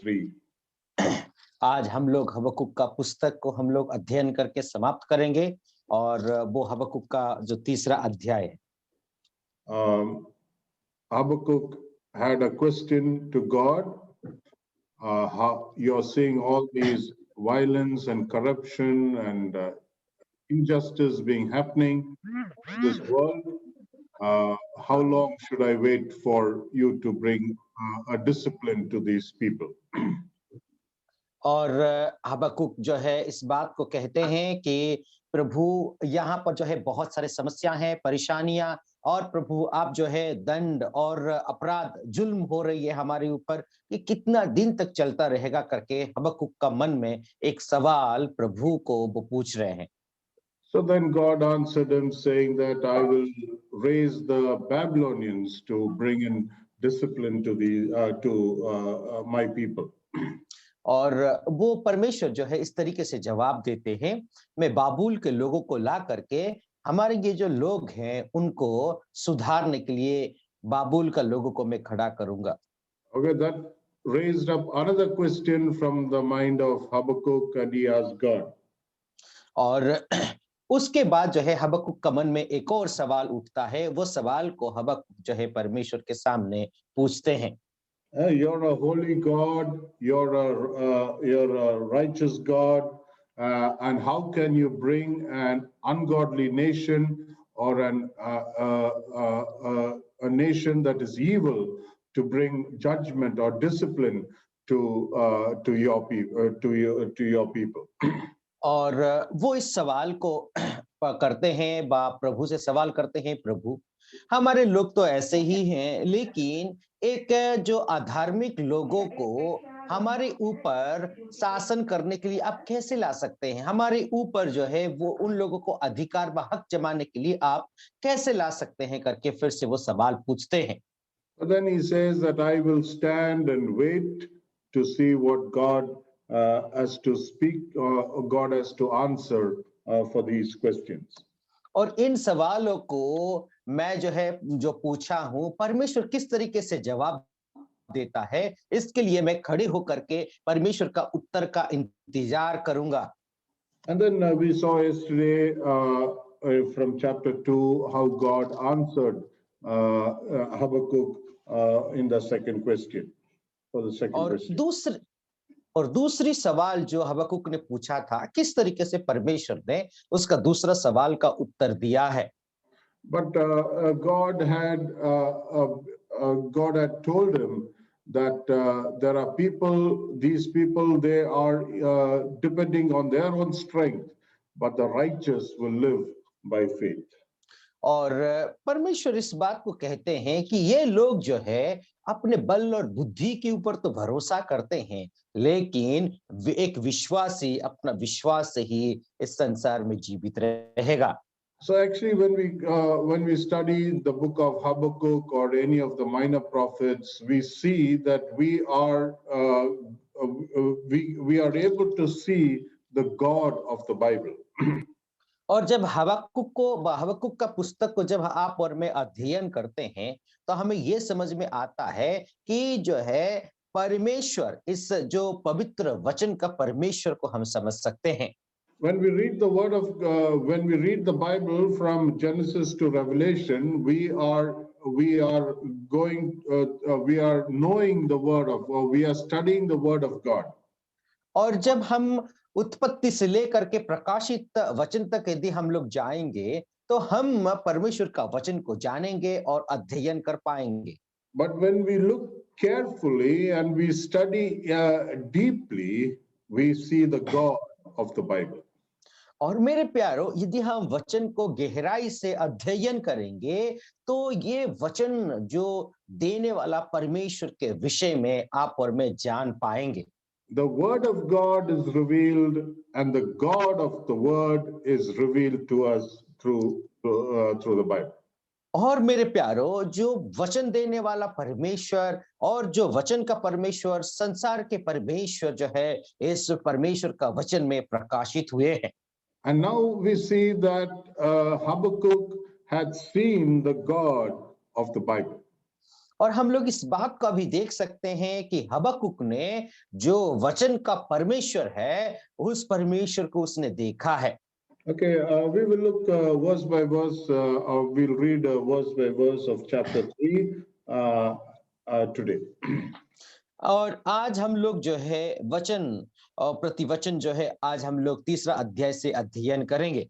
3. आज हम लोग हबक्कुक का पुस्तक को हम लोग अध्ययन करके समाप्त करेंगे और वो हबक्कुक का जो तीसरा अध्याय है। Habakkuk had a question to God. How you're seeing all these violence and corruption and injustice being happening in this world. How long should I wait for you to bring a discipline to these people? और हबक्कुक जो है इस बात को कहते हैं कि प्रभु यहाँ पर जो है बहुत सारे समस्या हैं, परेशानियां, और प्रभु आप जो है दंड और अपराध जुल्म हो रही है हमारे ऊपर, कि कितना दिन तक चलता रहेगा करके हबक्कुक का मन में एक सवाल प्रभु को वो पूछ रहे हैं। So then God answered him, saying that I will raise the Babylonians to bring in discipline to my people. और वो परमेश्वर जो है इस तरीके से जवाब देते हैं, मैं बाबुल के लोगों को ला करके हमारे ये जो लोग हैं उनको सुधारने के लिए बाबुल का लोगों को मैं खड़ा करूंगा। Okay, that raised up another question from the mind of Habakkuk, and he asked God. और उसके बाद जो है हबक्कुक का मन में एक और सवाल उठता है, वो सवाल को हबक्कुक जो है परमेश्वर के सामने पूछते हैं। You're a holy God, you're a righteous God, and how can you bring an ungodly nation or a nation that is evil to bring judgment or discipline to your people to your people? और वो इस सवाल को करते हैं, प्रभु से सवाल करते हैं, प्रभु हमारे लोग तो ऐसे ही हैं, लेकिन एक जो अधार्मिक लोगों को हमारे ऊपर शासन करने के लिए आप कैसे ला सकते हैं? हमारे ऊपर जो है वो उन लोगों को अधिकार व हक जमाने के लिए आप कैसे ला सकते हैं करके फिर से वो सवाल पूछते हैं। But then he says that I will stand and wait to see what God has to speak, God has to answer for these questions. और इन सवालों को मैं जो है जो पूछा हूं, परमेश्वर किस तरीके से जवाब देता है, इसके लिए मैं खड़े होकर के परमेश्वर का उत्तर का इंतजार करूंगा। And then we saw yesterday from chapter 2 how God answered Habakkuk in the second question, for the second और question. दूसरी सवाल जो हबक्कुक ने पूछा था, किस तरीके से परमेश्वर ने उसका दूसरा सवाल का उत्तर दिया है। But God had told him that there are people, these people, they are depending on their own strength, but the righteous will live by faith. और परमेश्वर इस बात को कहते हैं कि ये लोग जो है अपने बल और बुद्धि के ऊपर तो भरोसा करते हैं, लेकिन एक विश्वासी अपना विश्वास से ही इस संसार में जीवित रहेगा। So actually, when we study the book of Habakkuk or any of the minor prophets, we see that we are able to see the God of the Bible. और जब हबक्कुक का पुस्तक को जब आप और मैं अध्ययन करते हैं, तो हमें ये समझ में आता है कि जो है परमेश्वर, इस जो पवित्र वचन का परमेश्वर को हम समझ सकते हैं। When we read the Bible from Genesis to Revelation, we are knowing the word of, or we are studying the word of God. और जब हम उत्पत्ति से लेकर के प्रकाशित वचन तक यदि हम लोग जाएंगे, तो हम परमेश्वर का वचन को जानेंगे और अध्ययन कर पाएंगे। But when we look carefully and we study deeply, we see the God of the Bible. और मेरे प्यारो, यदि हम वचन को गहराई से अध्ययन करेंगे, तो ये वचन जो देने वाला परमेश्वर के विषय में आप और मैं जान पाएंगे। The word of God is revealed, and the God of the word is revealed to us through the Bible. और मेरे प्यारो, जो वचन देने वाला परमेश्वर और जो वचन का परमेश्वर, संसार के परमेश्वर जो है, इस परमेश्वर का वचन में प्रकाशित हुए हैं। And now we see that Habakkuk had seen the God of the Bible. और हम लोग इस बात का भी देख सकते हैं कि हबक्कुक ने जो वचन का परमेश्वर है, उस परमेश्वर को उसने देखा है। Okay, we will look verse by verse, or we'll read verse by verse of chapter 3 today. और आज हम लोग जो है वचन और प्रतिवचन जो है आज हम लोग तीसरा अध्याय से अध्ययन करेंगे।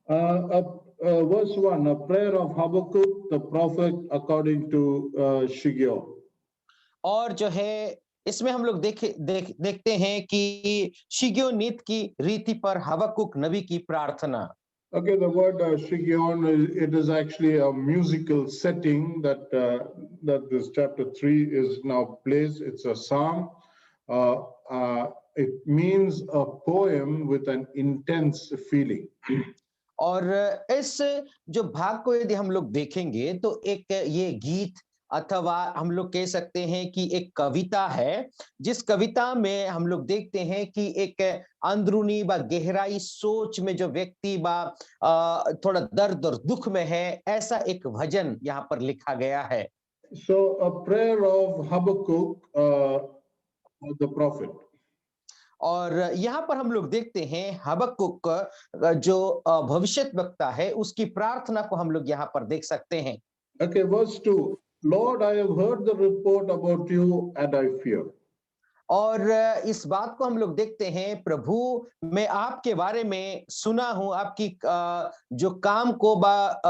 Verse 1, a prayer of Habakkuk, the prophet, according to Shigio. और जो है इसमें हम लोग देखते हैं कि शिग्योनीत की रीति पर हबक्कुक नबी की प्रार्थना। Okay, the word Shigion, it is actually a musical setting that this chapter 3 is now placed. It's a psalm. It means a poem with an intense feeling. और इस जो भाग को यदि हम लोग देखेंगे तो एक ये गीत अथवा हम लोग कह सकते हैं कि एक कविता है, जिस कविता में हम लोग देखते हैं कि एक अंदरूनी व गहराई सोच में जो व्यक्ति थोड़ा दर्द और दुख में है, ऐसा एक भजन यहाँ पर लिखा गया है। So a prayer of Habakkuk, the prophet. और यहाँ पर हम लोग देखते हैं हबक्कुक जो भविष्यद्वक्ता है, उसकी प्रार्थना को हम लोग यहाँ पर देख सकते हैं। Okay, verse 2. Lord, I have heard the report about you and I fear. और इस बात को हम लोग देखते हैं, प्रभु मैं आपके बारे में सुना हूं, आपकी जो काम को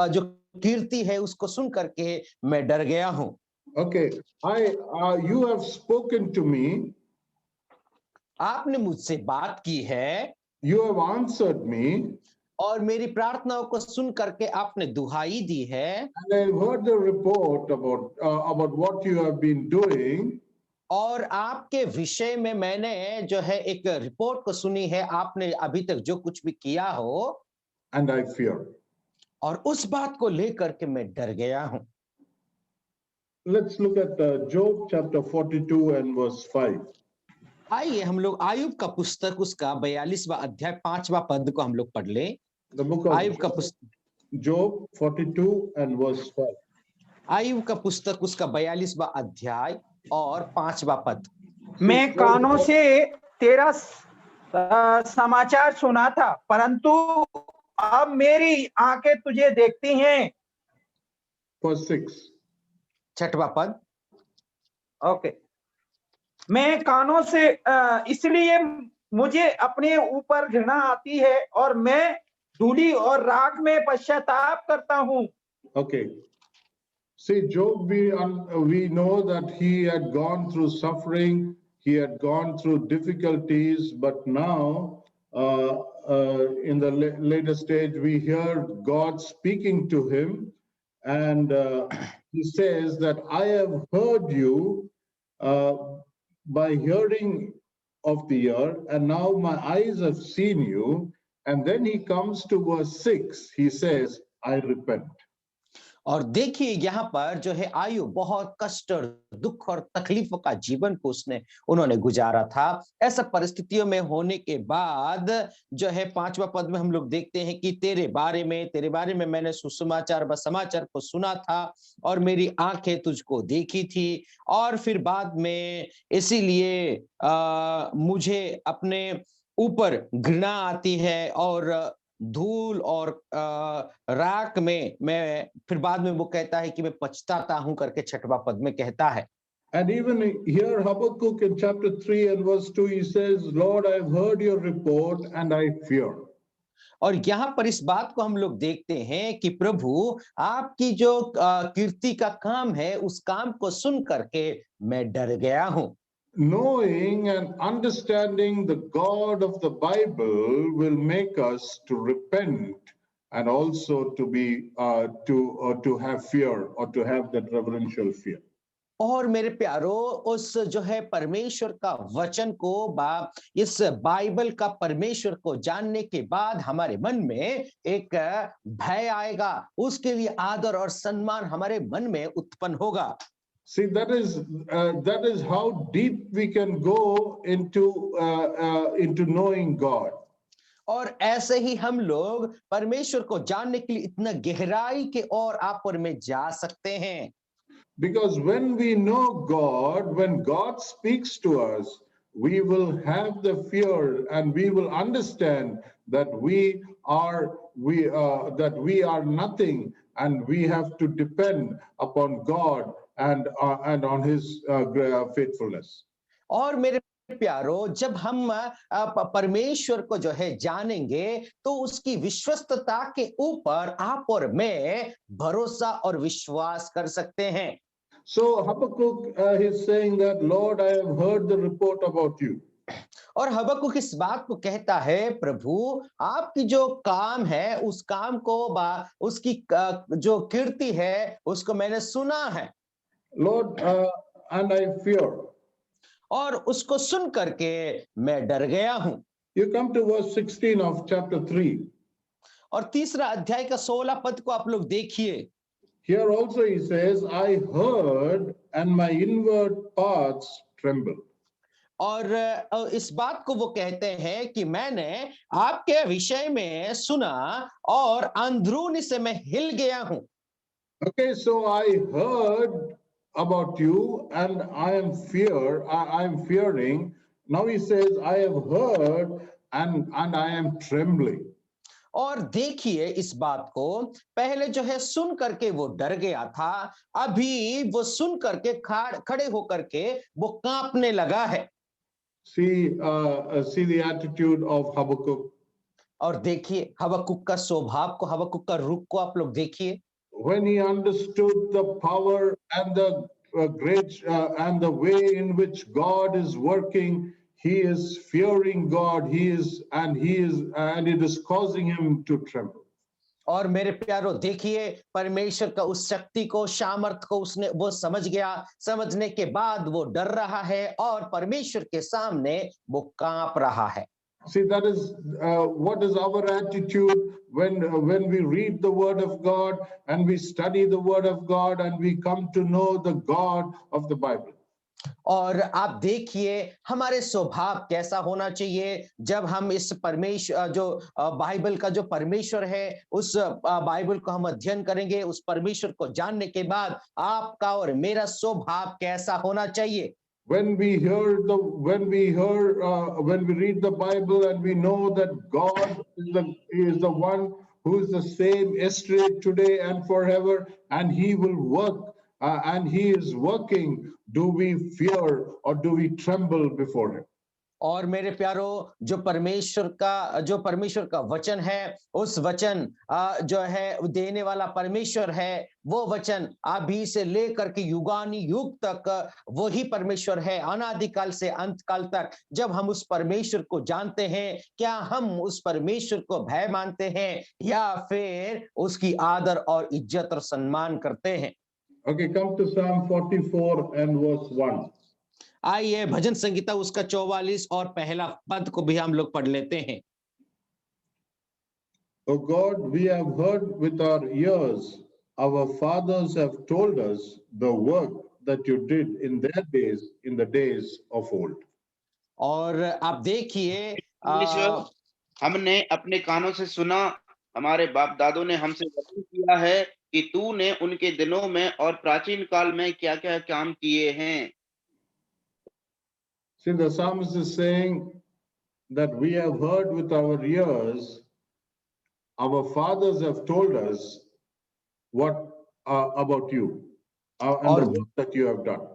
जो कीर्ति है उसको सुन करके मैं डर गया हूं। Okay, you have spoken to me. आपने मुझसे बात की है। You have answered me. और मेरी प्रार्थनाओं को सुन करके आपने दुहाई दी है। And I have heard the report about what you have been doing. और आपके विषय में मैंने जो है एक रिपोर्ट को सुनी है, आपने अभी तक जो कुछ भी किया हो। And I fear. और उस बात को लेकर के मैं डर गया हूं। Let's look at Job chapter 42 and verse 5. आइए हम लोग आयुब का पुस्तक उसका 42वां अध्याय 5वां पद को हम लोग पढ़ लें। The book of आयुब का पुस्तक Job 42 and verse 5. आयुब का पुस्तक उसका 42वां अध्याय और 5वां पद। मैं कानों से तेरा समाचार सुना था, परंतु अब मेरी आंखें तुझे देखती हैं। Verse 6. 6वां पद। ओके, मैं कानों से इसलिए मुझे अपने ऊपर घृणा आती है और मैं धूली और राख में पश्चाताप करता हूं। Okay. See, Job, we know that he had gone through suffering, he had gone through difficulties, but now in the later stage, we hear God speaking to him, and he says that I have heard you by hearing of the ear, and now my eyes have seen you. And then he comes to verse 6, he says, I repent. और देखिए यहाँ पर जो है आयु बहुत कष्ट और दुख और तकलीफों का जीवन को उन्होंने गुजारा था। ऐसा परिस्थितियों में होने के बाद जो है 5वां पद में हम लोग देखते हैं कि तेरे बारे में मैंने सुसमाचार व समाचार को सुना था और मेरी आंखें तुझको देखी थी। और फिर बाद में इसीलिए मुझे अपने ऊपर घृणा आती है और धूल और राख में मैं, फिर बाद में वो कहता है कि मैं पछताता हूं करके 6वां पद में कहता है। And even here Habakkuk in chapter 3 and verse 2 he says, Lord, I have heard your report and I fear. और यहाँ पर इस बात को हम लोग देखते हैं कि प्रभु आपकी जो कीर्ति का काम है उस काम को सुन करके मैं डर गया हूं। Knowing and understanding the God of the Bible will make us to repent and also to be to have fear or to have that reverential fear. और मेरे प्यारो उस जो है परमेश्वर का वचन को इस बाइबल का परमेश्वर को जानने के बाद हमारे मन में एक भय आएगा, उसके लिए आदर और सम्मान हमारे मन में उत्पन्न होगा। See, that is how deep we can go into knowing God. और ऐसे ही हम लोग परमेश्वर को जानने के लिए इतना गहराई के और आप और में जा सकते हैं। Because when we know God, when God speaks to us, we will have the fear and we will understand that that we are nothing and we have to depend upon God and on His faithfulness. और मेरे प्यारो, जब हम परमेश्वर को जो है जानेंगे तो उसकी विश्वस्तता के ऊपर आप और मैं भरोसा और विश्वास कर सकते हैं। So Habakkuk is saying that, Lord, I have heard the report about you. और हबक्कुक इस बात को कहता है, प्रभु आपकी जो काम है उस काम को उसकी जो कीर्ति है उसको मैंने सुना है। Lord, and I fear. और उसको सुन करके मैं डर गया हूं। You come to verse 16 of chapter 3. और तीसरा अध्याय का 16 पद को आप लोग देखिए। Here also he says, I heard and my inward parts trembled. और इस बात को वो कहते हैं कि मैंने आपके विषय में सुना और अंदरूनी से मैं हिल गया हूं। Okay, so I heard about you and I am fearing. Now he says, I have heard and I am trembling. और देखिए इस बात को, पहले जो है सुन करके वो डर गया था, अभी वो सुन करके खड़े होकर के वो कांपने लगा है। See the attitude of Habakkuk. और देखिए हबक्कुक का स्वभाव को, हबक्कुक का रूप को आप लोग देखिए। When he understood the power and the great and the way in which God is working, he is fearing God. And it is causing him to tremble. और मेरे प्यारो देखिए, परमेश्वर का उस शक्ति को, सामर्थ को वो समझ गया। समझने के बाद वो डर रहा है और परमेश्वर के सामने वो कांप रहा है। See, that is what is our attitude when we read the Word of God and we study the Word of God and we come to know the God of the Bible. और आप देखिए हमारे स्वभाव कैसा होना चाहिए जब हम इस परमेश्वर जो बाइबल का जो परमेश्वर है उस बाइबल को हम अध्ययन करेंगे, उस परमेश्वर को जानने के बाद आपका और मेरा स्वभाव कैसा होना चाहिए। When we read the Bible and we know that God is the one who is the same yesterday, today, and forever, and He will work and He is working, do we fear or do we tremble before Him? और मेरे प्यारो, जो परमेश्वर का वचन है, उस वचन जो है देने वाला परमेश्वर है, वो वचन अभी से लेकर के युगानी युग तक वही परमेश्वर है, अनादिकाल से अंत काल तक। जब हम उस परमेश्वर को जानते हैं, क्या हम उस परमेश्वर को भय मानते हैं या फिर उसकी आदर और इज्जत और सम्मान करते हैं? Okay, come to Psalm 44 and verse 1. आइए भजन संगीता उसका 44 और पहला पद को भी हम लोग पढ़ लेते हैं। O God, we have heard with our ears, our fathers have told us the work that you did in their days, in the days of old. और आप देखिए हमने अपने कानों से सुना, हमारे बाप दादों ने हमसे वचन किया है कि तूने उनके दिनों में और प्राचीन काल में क्या-क्या काम किए हैं। See, the psalmist is saying that we have heard with our ears, our fathers have told us what about you and the work that you have done.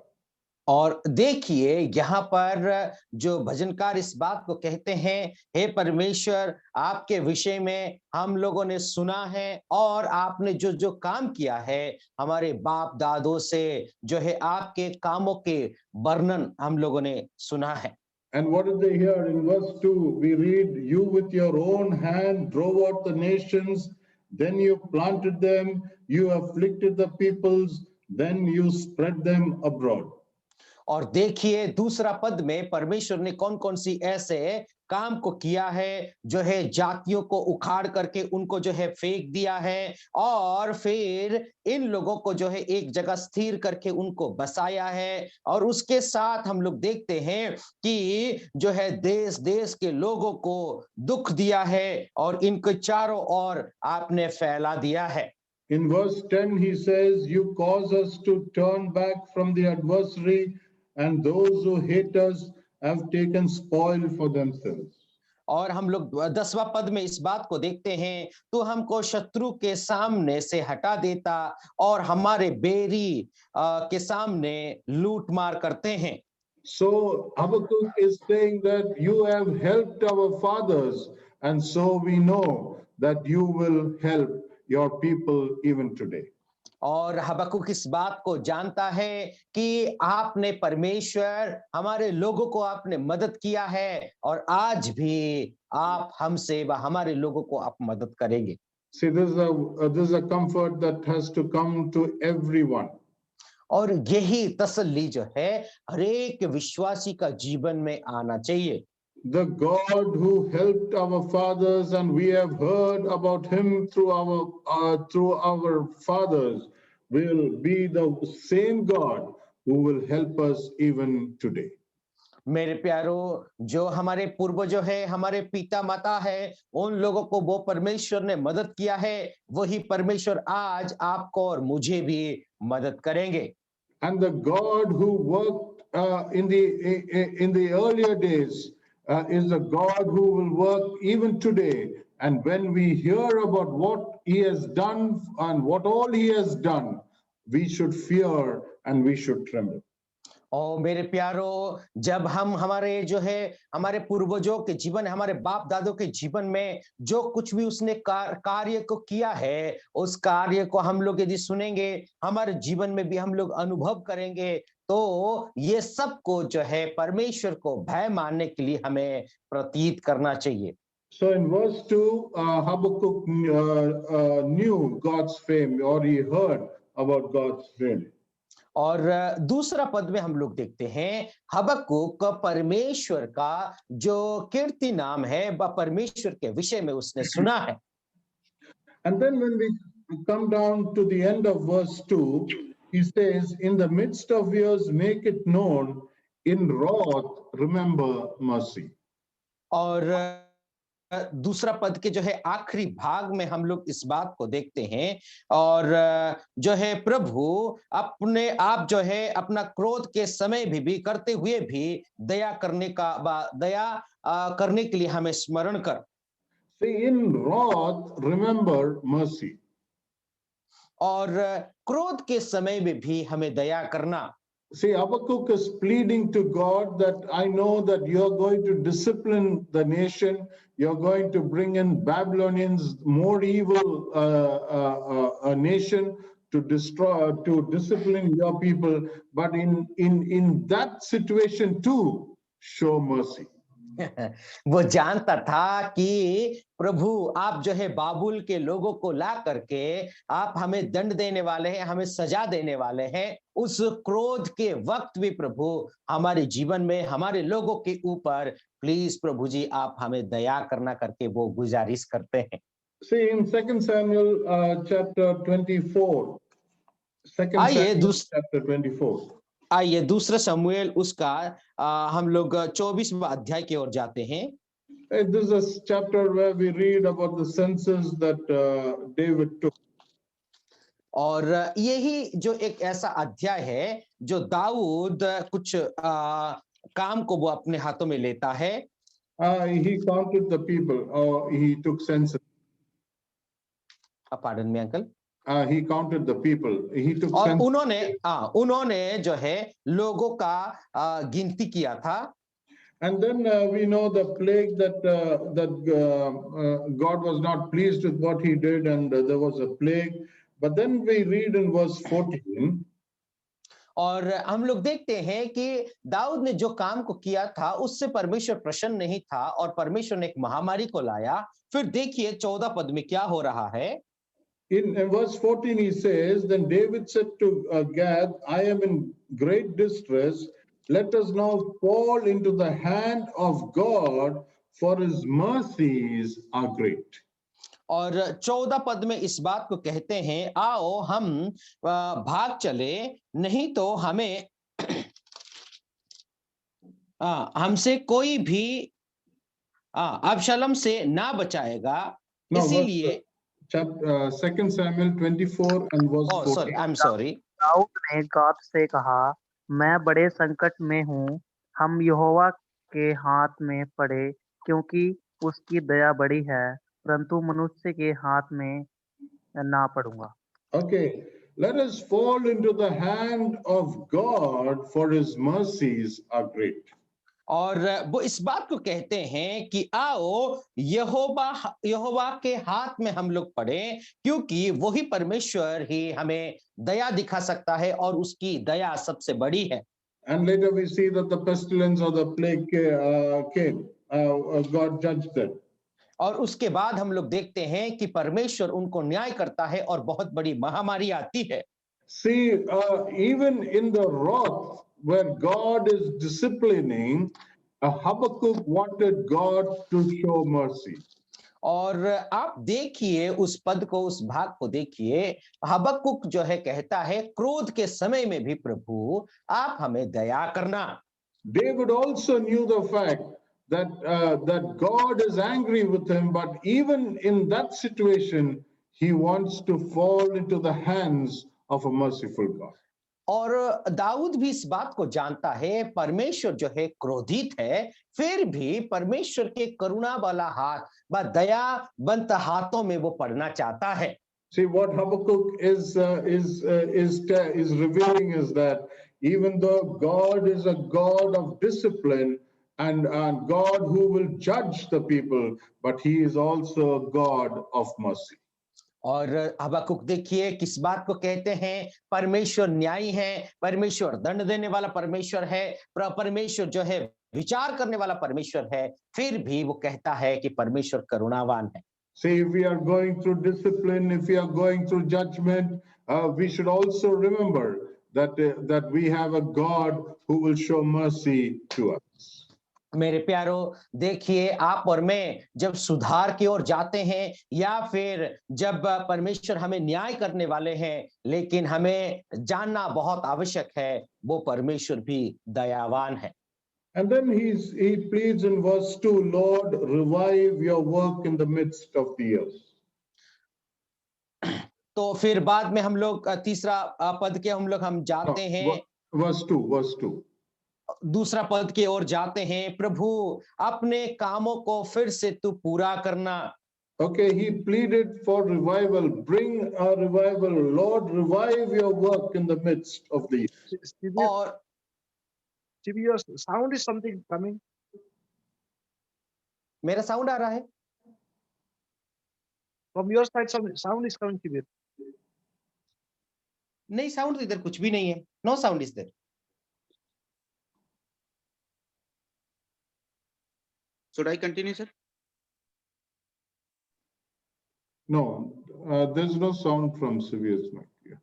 और देखिए यहाँ पर जो भजनकार इस बात को कहते हैं, हे परमेश्वर, आपके विषय में हम लोगों ने सुना है और आपने जो जो काम किया है, हमारे बाप दादों से जो है आपके कामों के वर्णन हम लोगों ने सुना है। And what did they hear? In verse 2, we read, you with your own hand drove out the nations, then you planted them, you afflicted the peoples, then you spread them abroad. और देखिए दूसरा पद में परमेश्वर ने कौन कौन सी ऐसे काम को किया है, जो है जातियों को उखाड़ करके उनको जो है फेंक दिया है और फिर इन लोगों को जो है एक जगह स्थिर करके उनको बसाया है। और उसके साथ हम लोग देखते हैं कि जो है देश देश के लोगों को दुख दिया है और इनको चारों ओर आपने फैला दिया है। In verse 10, he says, you cause us to turn back from the adversary, and those who hate us have taken spoil for themselves. और हम लोग 10वां पद में इस बात को देखते हैं, तो हमको शत्रु के सामने से हटा देता और हमारे बैरी के सामने लूट मार करते हैं। So Habakkuk is saying that you have helped our fathers, and so we know that you will help your people even today. और हबक्कुक इस बात को जानता है कि आपने परमेश्वर हमारे लोगों को आपने मदद किया है और आज भी आप हमसे व हमारे लोगों को आप मदद करेंगे। See, this is a comfort that has to come to everyone. और यही तसल्ली जो है हर एक विश्वासी का जीवन में आना चाहिए। The God who helped our fathers, and we have heard about him through our fathers, will be the same God who will help us even today. मेरे प्यारो, जो हमारे पूर्वजों है, हमारे पिता माता है, उन लोगों को वो परमेश्वर ने मदद किया है, वही परमेश्वर आज आपको और मुझे भी मदद करेंगे। And the God who worked in the earlier days is a God who will work even today. And when we hear about what he has done and what all he has done, we should fear and we should tremble. और मेरे प्यारो, जब हम हमारे जो है हमारे पूर्वजों के जीवन, हमारे बाप दादों के जीवन में जो कुछ भी उसने कार्य को किया है, उस कार्य को हम लोग यदि सुनेंगे, हमारे जीवन में भी हम लोग अनुभव करेंगे, तो ये सब को जो है परमेश्वर को भय मानने के लिए हमें प्रतीत करना चाहिए। So in verse 2, Habakkuk knew God's fame, or he heard about God's fame. और दूसरा पद में हम लोग देखते हैं हबक्कुक परमेश्वर का जो कीर्ति नाम है वह परमेश्वर के विषय में उसने सुना है। And then when we come down to the end of verse 2, he says, in the midst of years make it known, in wrath remember mercy. और दूसरा पद के जो है आखिरी भाग में हम लोग इस बात को देखते हैं, और जो है प्रभु अपने आप जो है अपना क्रोध के समय भी करते हुए भी दया करने के लिए हमें स्मरण कर। See, in wrath remember mercy. और क्रोध के समय में भी हमें दया करना। See, Habakkuk is pleading to God that I know that you're going to discipline the nation. You're going to bring in Babylonians, more evil a nation to destroy, to discipline your people. But in that situation too, show mercy. वो जानता था कि प्रभु आप जो है बाबुल के लोगों को ला करके आप हमें दंड देने वाले हैं, हमें सजा देने वाले हैं। उस क्रोध के वक्त भी प्रभु हमारे जीवन में हमारे लोगों के ऊपर प्लीज प्रभु जी आप हमें दया करना करके वो गुजारिश करते हैं। See, in 2 Samuel chapter 24, 2 Samuel chapter 24. आइए दूसरा शमूएल उसका हम लोग 24वां अध्याय की ओर जाते हैं। This is a chapter where we read about the census that David took. और यही जो एक ऐसा अध्याय है जो दाऊद कुछ काम को वो अपने हाथों में लेता है। He counted the people, or he took census. Pardon me, uncle. He counted the people. He took और census. उन्होंने जो है लोगों का गिनती किया था। And then we know the plague that God was not pleased with what he did, and there was a plague. But then we read in verse 14. और हम लोग देखते हैं कि दाऊद ने जो काम को किया था उससे परमेश्वर प्रसन्न नहीं था और परमेश्वर ने एक महामारी को लाया। फिर देखिए 14 पद में क्या हो रहा है। In verse 14 he says, then David said to Gad, I am in great distress. Let us now fall into the hand of God, for his mercies are great. और 14 पद में इस बात को कहते हैं, आओ हम भाग चले, नहीं तो हमें हमसे कोई भी अबशालोम से ना बचाएगा। इसीलिए chapter 2 Samuel 24 and verse Oh, 14. sorry, I'm sorry. Dawood ने गाद से कहा, मैं बड़े संकट में हूँ, हम यहोवा के हाथ में पड़े, क्योंकि उसकी दया बड़ी है, परंतु मनुष्य के हाथ में ना पड़ूंगा। Okay, let us fall into the hand of God, for his mercies are great. और वो इस बात को कहते हैं कि आओ यहोवा यहोवा के हाथ में हम लोग पड़े, क्योंकि वही परमेश्वर ही हमें दया दिखा सकता है और उसकी दया सबसे बड़ी है। And later we see that the pestilence or the plague came. God judged them. और उसके बाद हम लोग देखते हैं कि परमेश्वर उनको न्याय करता है और बहुत बड़ी महामारी आती है। See, even in the wrath where God is disciplining, Habakkuk wanted God to show mercy. और आप देखिए उस पद को, उस भाग को देखिए, हबक्कुक जो है कहता है क्रोध के समय में भी प्रभु आप हमें दया करना। David also knew the fact that God is angry with him, but even in that situation, he wants to fall into the hands of a merciful God. और दाऊद भी इस बात को जानता है परमेश्वर जो है क्रोधित है, फिर भी परमेश्वर के करुणा वाला हाथ व दयावंत हाथों में वो पड़ना चाहता है। See, what Habakkuk is revealing is that even though God is a God of discipline and God who will judge the people, but he is also a God of mercy. और हबक्कुक देखिए किस बात को कहते हैं, परमेश्वर न्यायी है, परमेश्वर दंड देने वाला परमेश्वर है, परमेश्वर जो है विचार करने वाला परमेश्वर है, फिर भी वो कहता है कि परमेश्वर करुणावान है। See, if we are going through discipline, if we are going through judgment, we should also remember that we have a God who will show mercy to us. मेरे प्यारो देखिए, आप और मैं जब सुधार की ओर जाते हैं या फिर जब परमेश्वर हमें न्याय करने वाले हैं, लेकिन हमें जानना बहुत आवश्यक है वो परमेश्वर भी दयावान है। And then he pleads in verse 2, Lord, revive your work in the midst of the earth. तो फिर बाद में हम लोग तीसरा पद के हम जाते हैं, Verse 2. दूसरा पद की ओर जाते हैं, प्रभु अपने कामों को फिर से तू पूरा करना। Okay, he pleaded for revival. Bring a revival. Lord, revive your work in the midst of the earth. और your sound is something coming. मेरा साउंड आ रहा है? From your side, some sound is coming, Sibir. नहीं, sound इधर कुछ भी नहीं है। No sound is there. Should I continue, sir? No, there's no sound from Sivir's mic. Yeah.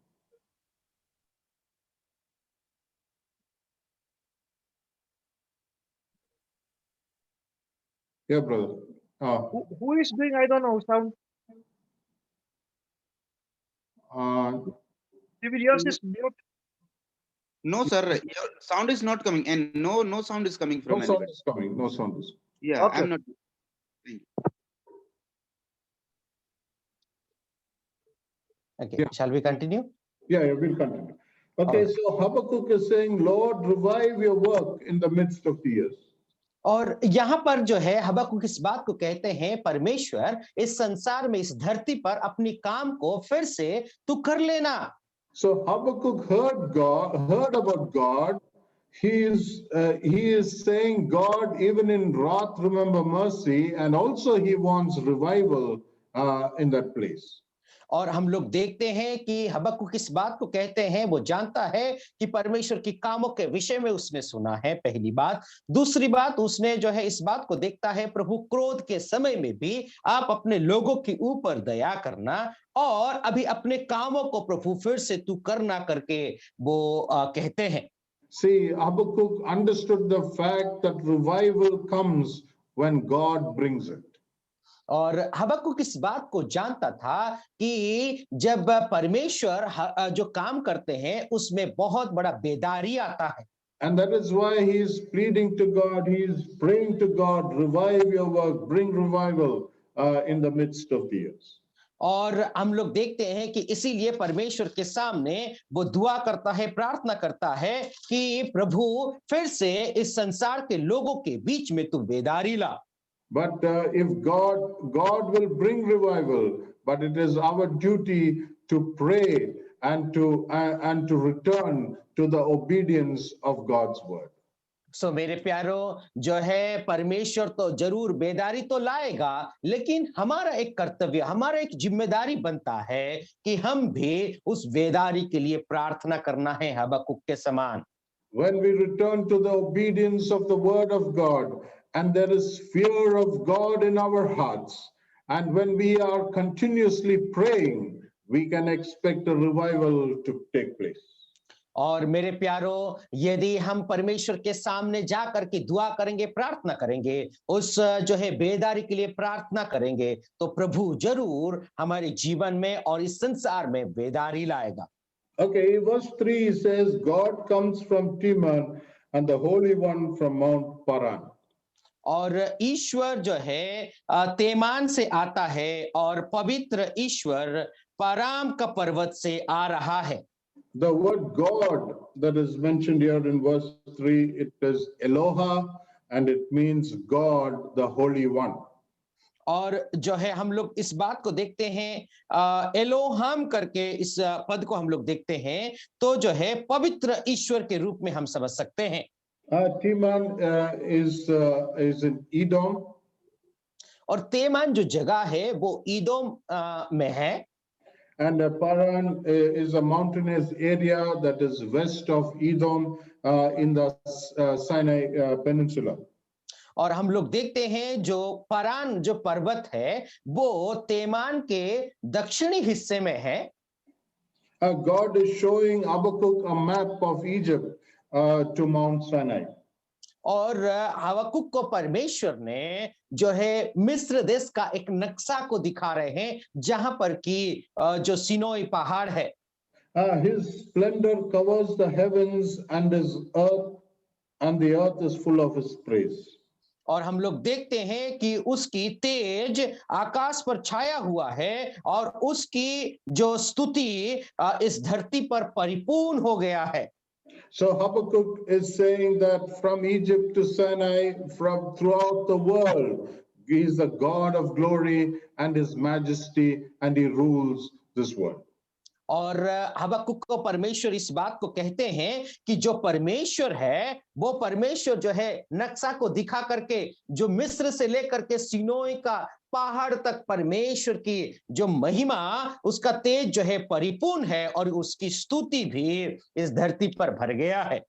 Yeah, brother. Who is doing, I don't know, sound? Sibir, yours is mute. No, sir. Your sound is not coming, and no sound is coming from No sound anywhere. is coming. No sound is. Yeah, Okay. I'm not. Okay, Yeah. shall we continue? Yeah, we'll continue. Okay, Alright. so Habakkuk is saying, Lord, revive your work in the midst of the earth. और यहाँ पर जो है हबक्कुक इस बात को कहते हैं, परमेश्वर इस संसार में, इस धरती पर अपनी काम को फिर से तू कर लेना। So Habakkuk heard about God. He is saying, God, even in wrath, remember mercy, and also he wants revival in that place. और हम लोग देखते हैं कि हबक्कुक इस बात को कहते हैं, वो जानता है कि परमेश्वर की कामों के विषय में उसने सुना है, पहली बात। दूसरी बात, उसने जो है इस बात को देखता है, प्रभु क्रोध के समय में भी आप अपने लोगों के ऊपर दया करना और अभी अपने कामों को प्रभु फिर से तू करना करके वो कहते हैं। See, Habakkuk understood the fact that revival comes when God brings it. और हबक्कुक इस बात को जानता था कि जब परमेश्वर जो काम करते हैं उसमें बहुत बड़ा बेदारी आता है। And that is why he is pleading to God, he is praying to God, revive your work, bring revival in the midst of the earth. और हम लोग देखते हैं कि इसीलिए परमेश्वर के सामने वो दुआ करता है, प्रार्थना करता है कि प्रभु फिर से इस संसार के लोगों के बीच में तू बेदारी ला। But if God will bring revival, but it is our duty to pray and to return to the obedience of God's word. सो मेरे प्यारो, जो है परमेश्वर तो जरूर बेदारी तो लाएगा, लेकिन हमारा एक कर्तव्य, हमारा एक जिम्मेदारी बनता है कि हम भी उस बेदारी के लिए प्रार्थना करना है, हबक्कुक के समान। When we return to the obedience of the word of God, and there is fear of God in our hearts, and when we are continuously praying, we can expect a revival to take place. और मेरे प्यारो, यदि हम परमेश्वर के सामने जा करके दुआ करेंगे, प्रार्थना करेंगे, उस जो है बेदारी के लिए प्रार्थना करेंगे, तो प्रभु जरूर हमारे जीवन में और इस संसार में बेदारी लाएगा। Okay, verse 3 says, God comes from Teman and the Holy One from Mount Paran. और ईश्वर जो है तेमान से आता है और पवित्र ईश्वर पाराम का पर्वत से आ रहा है। The word God that is mentioned here in verse 3, it is Eloha, and it means God, the Holy One. और जो है हम लोग इस बात को देखते हैं, एलोहाम करके इस पद को हम लोग देखते हैं, तो जो है पवित्र ईश्वर के रूप में हम समझ सकते हैं। Teman is in Edom. और तेमान जो जगह है वो ईदोम में है। And Paran is a mountainous area that is west of Edom in the Sinai Peninsula. और हम लोग देखते हैं जो परान जो पर्वत है वो तेमान के दक्षिणी हिस्से में है। God is showing Habakkuk a map of Egypt to Mount Sinai. और हबक्कुक को परमेश्वर ने जो है मिस्र देश का एक नक्शा को दिखा रहे हैं, जहां पर कि जो सिनोई पहाड़ है। His splendor covers the heavens and his earth, and the earth is full of his praise. और हम लोग देखते हैं कि उसकी तेज आकाश पर छाया हुआ है और उसकी जो स्तुति इस धरती पर परिपूर्ण हो गया है। So Habakkuk is saying that from Egypt to Sinai, from throughout the world, he is the God of glory and his majesty, and he rules this world. और हबक्कुक को परमेश्वर इस बात को कहते हैं कि जो परमेश्वर है वो परमेश्वर जो है नक्शा को दिखा करके जो मिस्र से लेकर के सिनोई का पहाड़ तक परमेश्वर की जो महिमा, उसका तेज जो है परिपूर्ण है और उसकी स्तुति भी इस धरती पर भर गया है।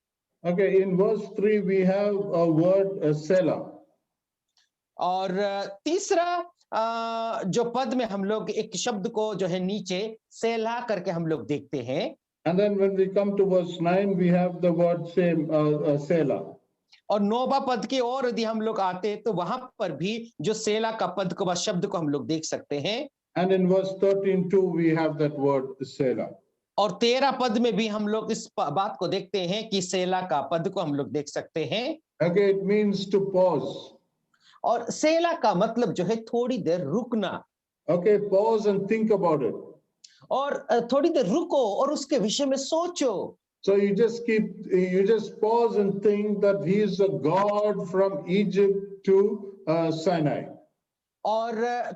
Okay, in verse 3 we have a word Selah. और तीसरा जो पद में हम लोग एक शब्द को जो है नीचे सेला करके हम लोग देखते हैं। And then when we come to verse 9 we have the word Selah. और 9वां पद की ओर यदि हम लोग आते तो वहां पर भी जो सेला का पद को शब्द को हम लोग देख सकते हैं। And in verse 13 too we have that word Selah. और 13 पद में भी हम लोग इस बात को देखते हैं कि सेला का पद को हम लोग देख सकते हैं। Okay, it means to pause. और सेला का मतलब जो है थोड़ी देर रुकना। Okay, pause and think about it. और थोड़ी देर रुको और उसके विषय में सोचो। So you just pause and think that he is a God from Egypt to Sinai. और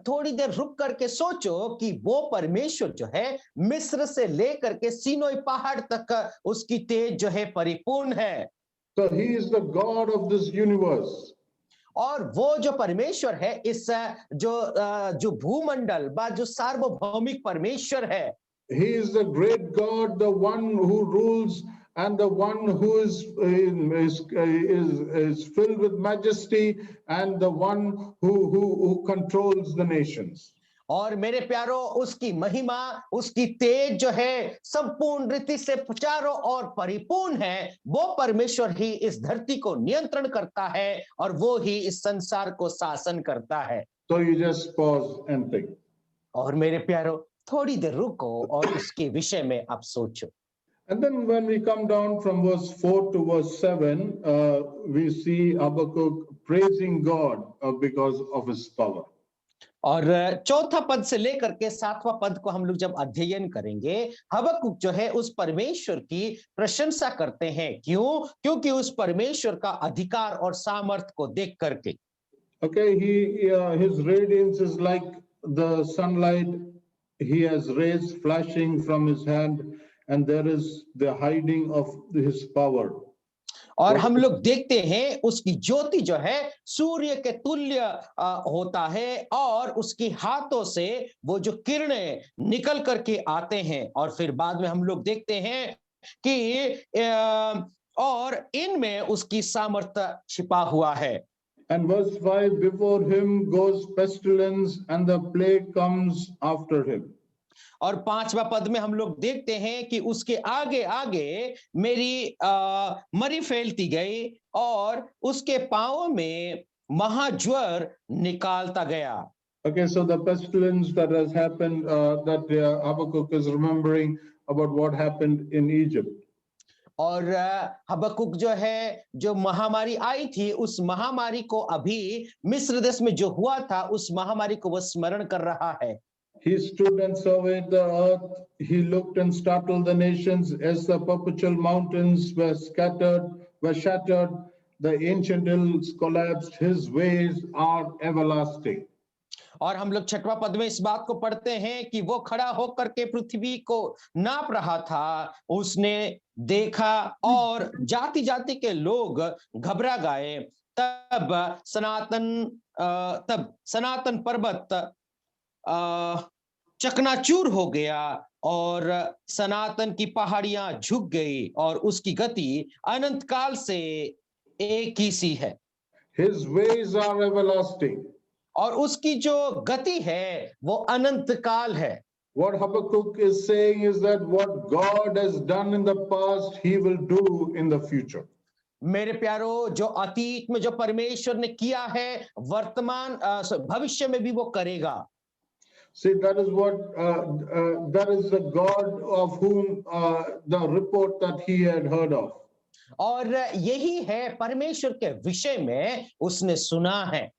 थोड़ी देर रुक करके सोचो कि वो परमेश्वर जो है मिस्र से लेकर के सीनोई पहाड़ तक उसकी तेज जो है परिपूर्ण है। So he is the God of this universe. और वो जो परमेश्वर है इस जो भूमंडल बा जो सार्वभौमिक परमेश्वर है। He is the great God, the one who rules and the one who is filled with majesty and the one who controls the nations. और मेरे प्यारो उसकी महिमा, उसकी तेज जो है संपूर्ण रीति से चारों और परिपूर्ण है। वो परमेश्वर ही इस धरती को नियंत्रण करता है और वो ही इस संसार को शासन करता है। So you just pause and think. और मेरे प्यारो थोड़ी देर रुको और उसके विषय में आप सोचो। And then when we come down from verse 4 to verse 7, we see Habakkuk praising God because of his power. और चौथा पद से लेकर के 7वां पद को हम लोग जब अध्ययन करेंगे, हबक्कुक जो है उस परमेश्वर की प्रशंसा करते हैं। क्यों? क्योंकि उस परमेश्वर का अधिकार और सामर्थ को देख करके। Okay, his radiance is like the sunlight. He has rays flashing from his hand, and there is the hiding of his power. और हम लोग देखते हैं उसकी ज्योति जो है सूर्य के तुल्य होता है, और उसकी हाथों से वो जो किरणें निकल करके आते हैं। और फिर बाद में हम लोग देखते हैं कि और इनमें उसकी सामर्थ्य छिपा हुआ है। And verse 5, before him goes pestilence, and the plague comes after him. और 5वां पद में हम लोग देखते हैं कि उसके आगे आगे मेरी मरी फैलती गई, और उसके पांवों में महाज्वर निकालता गया। Okay, so the pestilence that has happened, that Habakkuk is remembering about what happened in Egypt. और हबक्कुक जो है, जो महामारी आई थी, उस महामारी को अभी मिस्र देश में जो हुआ था, उस महामारी को वह स्मरण कर रहा है। He stood and surveyed the earth. He looked and startled the nations as the perpetual mountains were shattered. The ancient hills collapsed. His ways are everlasting. और हम लोग 6वां पद में इस बात को पढ़ते हैं कि वो खड़ा होकर के पृथ्वी को नाप रहा था। उसने देखा और जाति जाति के लोग घबरा गए। तब सनातन पर्वत चकनाचूर हो गया, और सनातन की पहाड़ियां झुक गई, और उसकी गति अनंत काल से एक ही सी है। His ways are everlasting. और उसकी जो गति है वो अनंत काल है। What Habakkuk is saying is that what God has done in the past, he will do in the future. मेरे प्यारो, जो अतीत में जो परमेश्वर ने किया है, वर्तमान भविष्य में भी वो करेगा। See, that is that is the God of whom the report that he had heard of. और यही है परमेश्वर के विषय में उसने सुना है।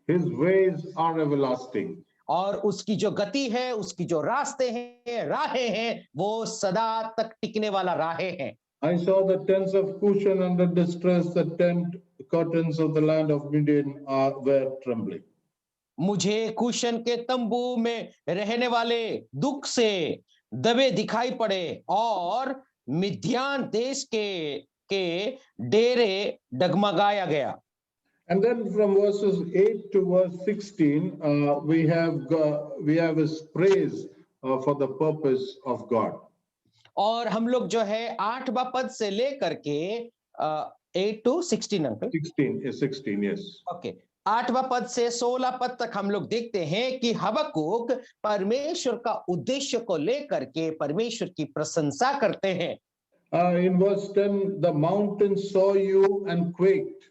His ways are everlasting. और उसकी जो गति है, उसकी जो रास्ते हैं, राहें हैं, वो सदा तक टिकने वाला राहें हैं। I saw the tents of Cushan under distress. The tent curtains of the land of Midian were trembling. मुझे कुशन के तंबू में रहने वाले दुख से दबे दिखाई पड़े, और मिद्यान देश के डेरे डगमगाया गया। And then from verses 8 to verse 16, we have his praise for the purpose of God. और हम लोग जो है 8वां पद से लेकर के 8 to 16 अंकल 16, yes. ओके 8वां पद से 16 पद तक हम लोग देखते हैं कि हबक्कुक परमेश्वर का उद्देश्य को लेकर के परमेश्वर की प्रशंसा करते हैं। In verse 10, the mountains saw you and quaked.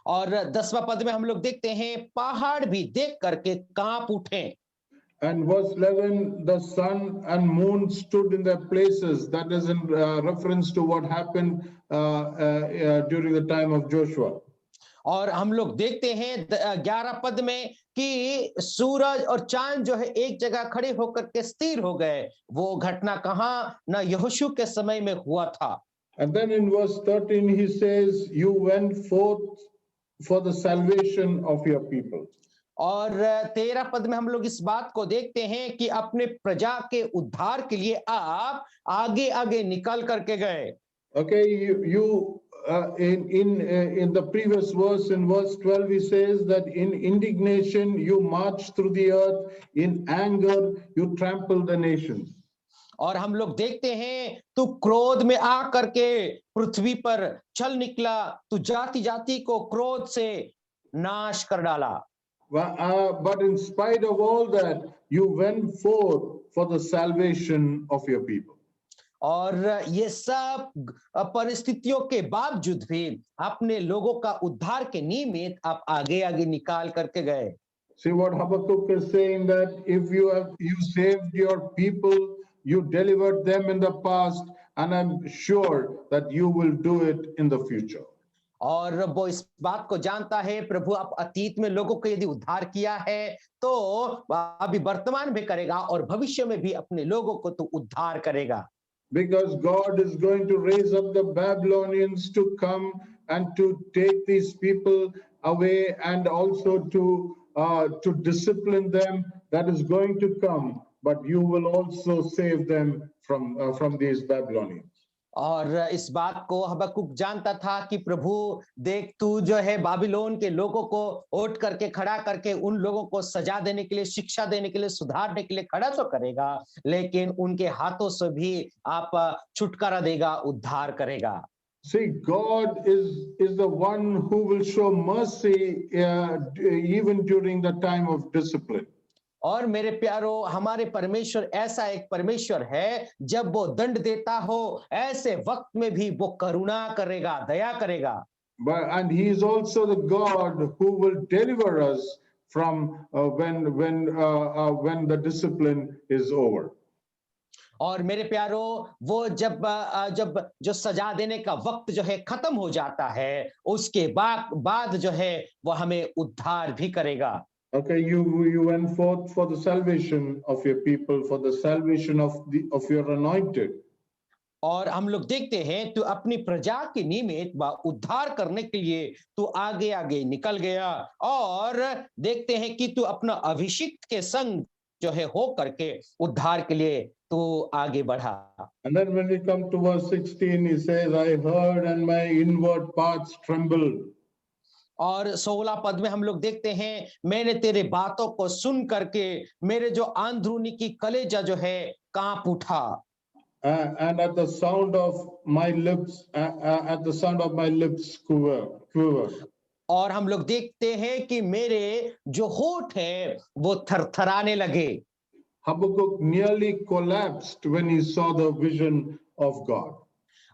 और 10वां पद में हम लोग देखते हैं पहाड़ भी देख करके कांप उठे। And verse 11, the sun and moon stood in their places. That is in reference to what happened during the time of Joshua. और हम लोग देखते हैं 11 पद में कि सूरज और चांद जो है एक जगह खड़े होकर के स्थिर हो गए। वो घटना कहाँ ना यहोशू के समय में हुआ था। And then in verse 13 he says, you went forth for the salvation of your people. और 13 पद में हम लोग इस बात को देखते हैं कि अपने प्रजा के उद्धार के लिए आप आगे आगे निकल करके गए। Okay, in the previous verse, in verse 12, he says that in indignation you march through the earth, in anger you trample the nations. और हम लोग देखते हैं तू क्रोध में आ करके पृथ्वी पर चल निकला, तू जाति जाति को क्रोध से नाश कर डाला। But in spite of all that, you went forth for the salvation of your people. और ये सब परिस्थितियों के बावजूद भी अपने लोगों का उद्धार के निमित्त आप आगे आगे निकाल करके गए। See what Habakkuk is saying, that if you saved your people, you delivered them in the past, and I'm sure that you will do it in the future. और वो इस बात को जानता है, प्रभु आप अतीत में लोगों को यदि उद्धार किया है तो अभी वर्तमान में करेगा और भविष्य में भी अपने लोगों को तो उद्धार करेगा। Because God is going to raise up the Babylonians to come and to take these people away and also to discipline them. That is going to come, but you will also save them from these Babylonians. और इस बात को हबक्कुक जानता था कि प्रभु देख तू जो है बाबिलोन के लोगों को उठ करके खड़ा करके उन लोगों को सजा देने के लिए, शिक्षा देने के लिए, सुधारने के लिए खड़ा तो करेगा, लेकिन उनके हाथों से भी आप छुटकारा देगा, उद्धार करेगा। See, God is the one who will show mercy even during the time of discipline. और मेरे प्यारो, हमारे परमेश्वर ऐसा एक परमेश्वर है, जब वो दंड देता हो ऐसे वक्त में भी वो करुणा करेगा, दया करेगा। And he is also the God who will deliver us from when the discipline is over. और मेरे प्यारो, वो जब जो सजा देने का वक्त जो है खत्म हो जाता है, उसके बाद जो है वो हमें उद्धार भी करेगा। Okay, you went forth for the salvation of your people, for the salvation of your anointed. और हम लोग देखते हैं तू अपनी प्रजा के निमित्त व उद्धार करने के लिए तू आगे आगे निकल गया, और देखते हैं कि तू अपना अभिषिक्त के संग जो है हो करके उद्धार के लिए तू आगे बढ़ा। And then when we come to verse 16, he says, I heard and my inward parts trembled. और 16 पद में हम लोग देखते हैं, मैंने तेरे बातों को सुन करके मेरे जो अंदरूनी की कलेजा जो है कांप उठा। And at the sound of my lips quiver. और हम लोग देखते हैं कि मेरे जो होठ है वो थरथराने लगे। Habakkuk nearly collapsed when he saw the vision of God.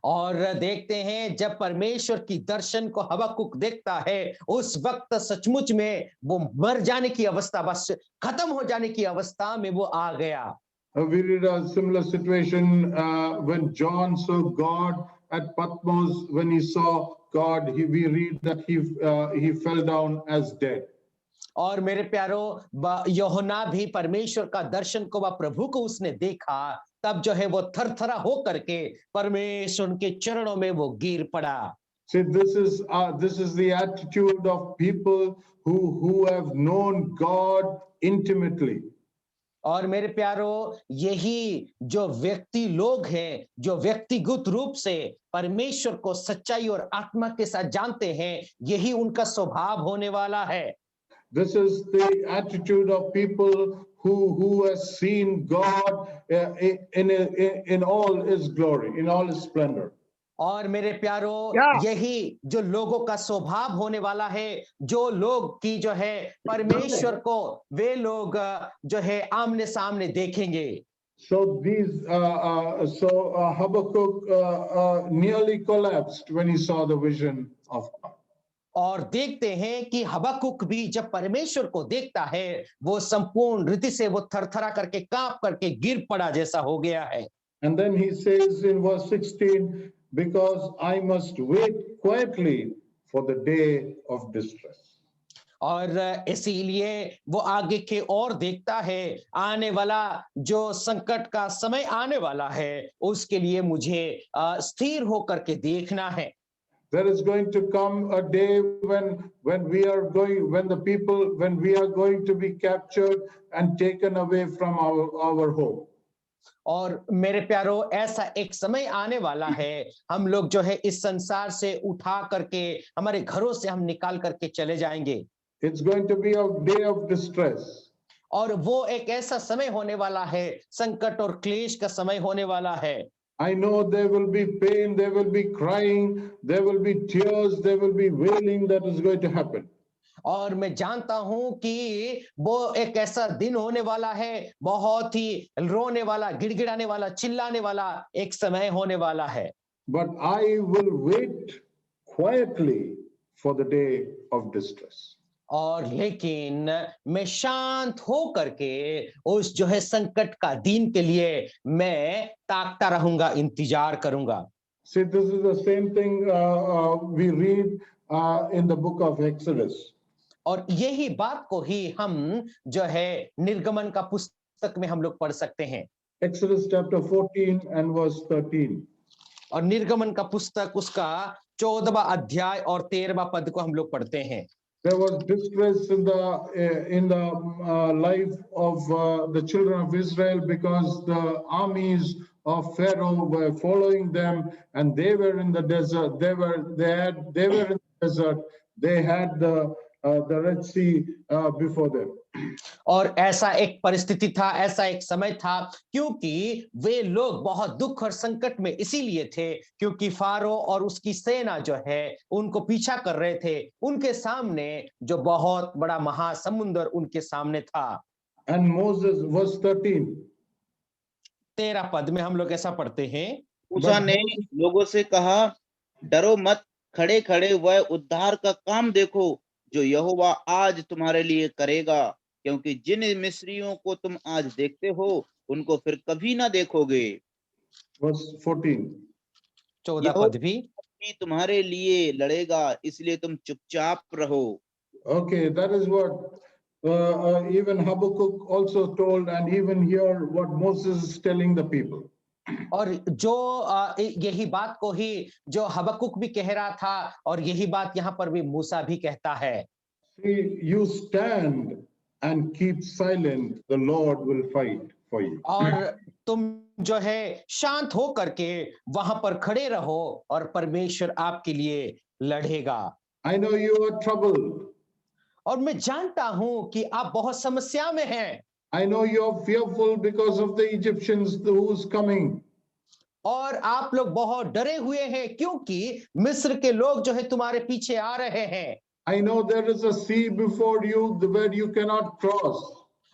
और देखते हैं जब परमेश्वर की दर्शन को हबक्कुक देखता है, उस वक्त सचमुच में वो मर जाने की अवस्था, बस खत्म हो जाने की अवस्था में वो आ गया। We read a similar situation when John saw God at Patmos. When he saw God, we read that he fell down as dead. और मेरे प्यारो, यूहन्ना भी परमेश्वर का दर्शन को व प्रभु को उसने देखा, तब जो है वो थरथरा हो करके परमेश्वर के चरणों में वो गिर पड़ा। See, this is the attitude of people who have known God intimately. और मेरे प्यारो, यही जो व्यक्ति लोग हैं, जो व्यक्तिगत रूप से परमेश्वर को सच्चाई और आत्मा के साथ जानते हैं, यही उनका स्वभाव होने वाला है। This is the attitude of people who has seen God in all his glory, in all his splendor. और मेरे प्यारो, यही जो लोगों का स्वभाव होने वाला है, जो लोग की जो है परमेश्वर को वे लोग जो है आमने सामने देखेंगे। So Habakkuk nearly collapsed when he saw the vision of God. और देखते हैं कि हबक्कुक भी जब परमेश्वर को देखता है, वो संपूर्ण रीति से वो थरथरा करके कांप करके गिर पड़ा जैसा हो गया है। And then he says in verse 16, because I must wait quietly for the day of distress. और इसीलिए वो आगे के और देखता है, आने वाला जो संकट का समय आने वाला है, उसके लिए मुझे स्थिर होकर के देखना है। There is going to come a day when we are going to be captured and taken away from our home. और मेरे प्यारो, ऐसा एक समय आने वाला है, हम लोग जो है इस संसार से उठा करके हमारे घरों से हम निकाल करके चले जाएंगे। It's going to be a day of distress. और वो एक ऐसा समय होने वाला है, संकट और क्लेश का समय होने वाला है। I know there will be pain, there will be crying, there will be tears, there will be wailing that is going to happen. और मैं जानता हूं कि वो एक ऐसा दिन होने वाला है, बहुत ही रोने वाला, गिड़गिड़ाने वाला, चिल्लाने वाला एक समय होने वाला है। But I will wait quietly for the day of distress. और लेकिन मैं शांत हो करके उस जो है संकट का दिन के लिए मैं ताकता रहूंगा, इंतजार करूंगा। See, this is the same thing we read in the book of Exodus. और यही बात को ही हम जो है निर्गमन का पुस्तक में हम लोग पढ़ सकते हैं। Exodus chapter 14 and verse 13. और निर्गमन का पुस्तक उसका 14वां अध्याय और 13वां पद को हम लोग पढ़ते हैं। There was distress in the life of the children of Israel because the armies of Pharaoh were following them, and they were in the desert. They were in the desert. They had the Red Sea before them. और ऐसा एक परिस्थिति था, ऐसा एक समय था, क्योंकि वे लोग बहुत दुख और संकट में इसीलिए थे क्योंकि फारो और उसकी सेना जो है उनको पीछा कर रहे थे। उनके सामने जो बहुत बड़ा महासमुंदर उनके सामने था। And Moses, verse 13. 13 पद में हम लोग ऐसा पढ़ते हैं, मूसा ने लोगों से कहा, डरो मत, खड़े खड़े वह उद्धार का काम देखो जो यहोवा आज तुम्हारे लिए करेगा, क्योंकि जिन मिस्रियों को तुम आज देखते हो उनको फिर कभी ना देखोगे। Verse 14. 14 पद भी तुम्हारे लिए लड़ेगा, इसलिए तुम चुपचाप रहो। Okay, that is what even Habakkuk also told, and even here what Moses is telling the people. और जो यही बात को ही जो हबक्कुक भी कह रहा था और यही बात यहाँ पर भी मूसा भी कहता है। See, you stand and keep silent, the Lord will fight for you. और तुम जो है शांत हो करके वहां पर खड़े रहो और परमेश्वर आपके लिए लड़ेगा। I know you are troubled. और मैं जानता हूं कि आप बहुत समस्या में हैं। I know you are fearful because of the Egyptians who's coming. और आप लोग बहुत डरे हुए हैं क्योंकि मिस्र के लोग जो है तुम्हारे पीछे आ रहे हैं। I know there is a sea before you where you cannot cross.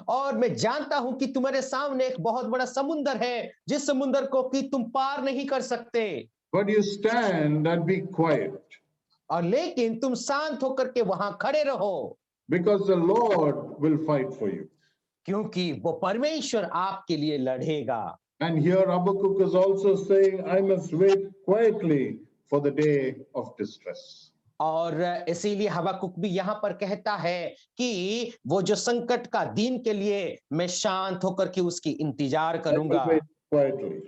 और मैं जानता हूं कि तुम्हारे सामने एक बहुत बड़ा समुंदर है जिस समुंदर को कि तुम पार नहीं कर सकते। But you stand and be quiet. और लेकिन तुम शांत होकर के वहां खड़े रहो। Because the Lord will fight for you. क्योंकि वो परमेश्वर आपके लिए लड़ेगा। And here Habakkuk is also saying, I must wait quietly for the day of distress. और इसीलिए हबक्कुक भी यहाँ पर कहता है कि वो जो संकट का दिन के लिए मैं शांत होकर के उसकी इंतजार I करूंगा। will wait quietly.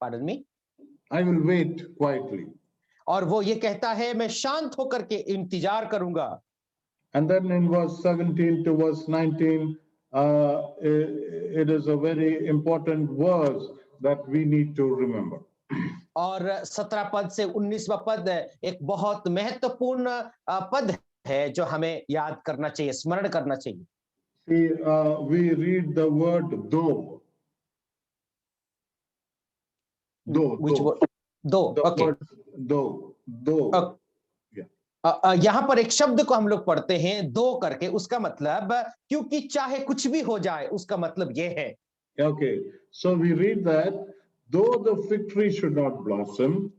Pardon me? I will wait quietly. और वो ये कहता है मैं शांत होकर के इंतजार करूंगा। And then in verse 17 to verse 19, it is a very important verse that we need to remember. और 17 पद से 19वां पद एक बहुत महत्वपूर्ण पद है जो हमें याद करना चाहिए, स्मरण करना चाहिए। See, we read the word though. Which word? दो, The okay. word though. यहाँ पर एक शब्द को हम लोग पढ़ते हैं दो करके, उसका मतलब क्योंकि चाहे कुछ भी हो जाए, उसका मतलब ये है। Okay, so we read that though the fig tree should not blossom,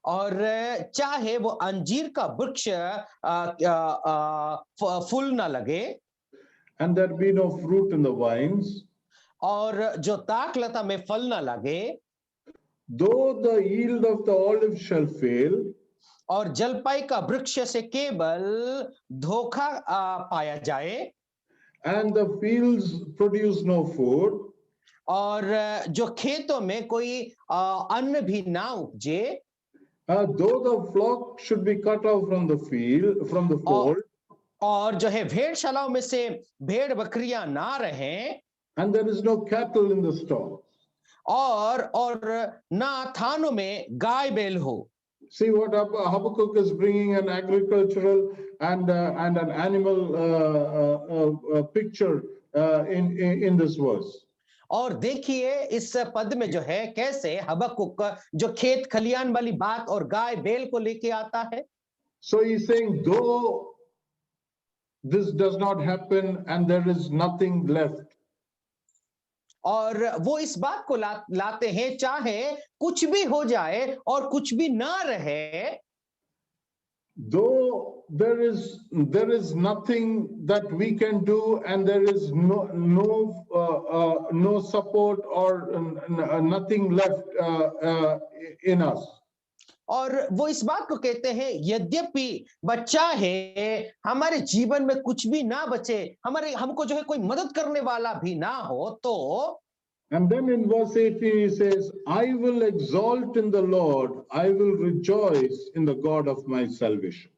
और चाहे वो अंजीर का वृक्ष फूल ना लगे, and there be no fruit in the vines, और जो ताकलता में फल ना लगे, though the yield of the olive shall fail, और जलपाई का वृक्ष से केवल धोखा पाया जाए, and the fields produce no food, और जो खेतों में कोई अन्न भी ना उपजे, though the flock should be cut off from the field, from the fold, और जो है भेड़शालाओं में से भेड़ बकरियां ना रहें, and there is no cattle in the stalls. और ना थानों में गाय बैल हो। See what Habakkuk is bringing an agricultural and an animal picture in this verse. और देखिए इस पद में जो है कैसे हबक्कुक जो खेत खलियान वाली बात और गाय बैल को लेके आता है। So he's saying, though this does not happen and there is nothing left, और वो इस बात को लाते हैं चाहे कुछ भी हो जाए और कुछ भी ना रहे, though there is nothing that we can do and there is no support or nothing left in us. और वो इस बात को कहते हैं, यद्यपि बच्चा है हमारे जीवन में कुछ भी ना बचे, हमको जो है कोई मदद करने वाला भी ना हो, तो And then in verse 18 he says, I will exalt in the Lord, I will rejoice in the God of my salvation.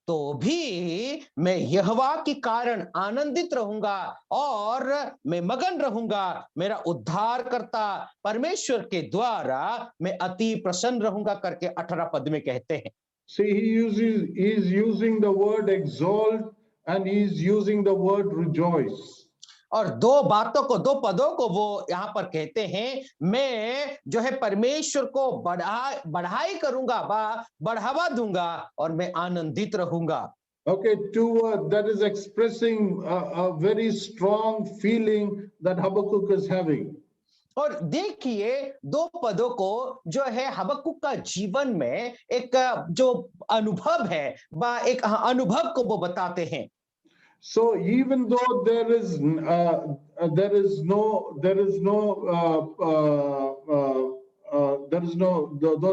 तो भी मैं यहोवा के कारण आनंदित रहूंगा और मैं मगन रहूंगा, मेरा उद्धार करता परमेश्वर के द्वारा मैं अति प्रसन्न रहूंगा करके 18 पद में कहते हैं। See, he is using the word exalt and he is using the word rejoice. और दो पदों को वो यहाँ पर कहते हैं, मैं जो है परमेश्वर को बढ़ाई करूंगा, बढ़ावा दूंगा और मैं आनंदित रहूंगा। Okay, two words that is expressing a very strong feeling that Habakkuk is having. और देखिए दो पदों को जो है हबक्कुक का जीवन में एक जो अनुभव है, एक अनुभव को वो बताते हैं। So even though there is no though